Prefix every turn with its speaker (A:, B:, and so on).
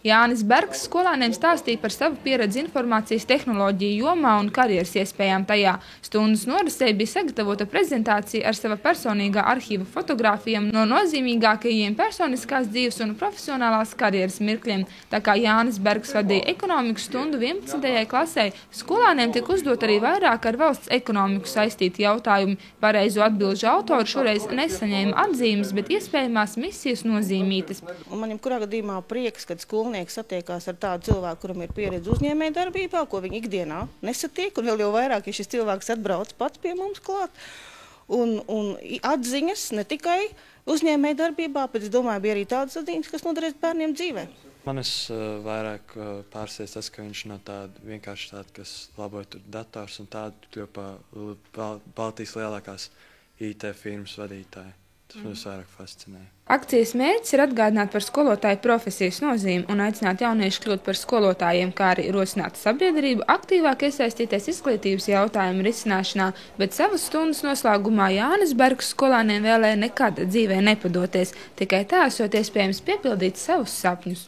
A: Jānis Bergs skolāniem stāstīja par savu pieredzi informācijas tehnoloģiju jomā un karjeras iespējām tajā. Stundas norisei bija sagatavota prezentācija ar sava personīgā arhīva fotogrāfijām no nozīmīgākajiem personiskās dzīves un profesionālās karjeras mirkļiem. Tā kā Jānis Bergs vadīja ekonomikas stundu 11. klasē, skolāniem tika uzdot arī vairāk ar valsts ekonomiku saistīti jautājumi. Pareizo atbilžu autori šoreiz nesaņēma atzīmes, bet iespējamās misijas nozīmītas.
B: Man jebkurā gadījumā prieks, kad skolnieki satiekās ar tādu cilvēku, kuram ir pieredze uzņēmējdarbībā, ko viņi ikdienā nesatiek, un vēl jau vairāk, ja šis cilvēks atbrauc pats pie mums klāt. Un atziņas ne tikai uzņēmējdarbībā, bet es domāju, bija arī tādas atziņas, kas noderēs bērniem dzīvē.
C: Manis vairāk pārsteidz tas, ka viņš nav vienkārši tāds, kas laboja tur dators un tādu kļuva Baltijas lielākās IT firmas vadītāji. Tas man vairāk fascinēja.
A: Akcijas mērķis ir atgādināt par skolotāju profesijas nozīmi un aicināt jauniešus kļūt par skolotājiem, kā arī rosināt sabiedrību aktīvāk iesaistīties izglītības jautājumu risināšanā, bet savas stundas noslēgumā Jānis Bergs skolāniem vēlēja nekad dzīvē nepadoties, tikai tā esot iespējams piepildīt savus sapņus.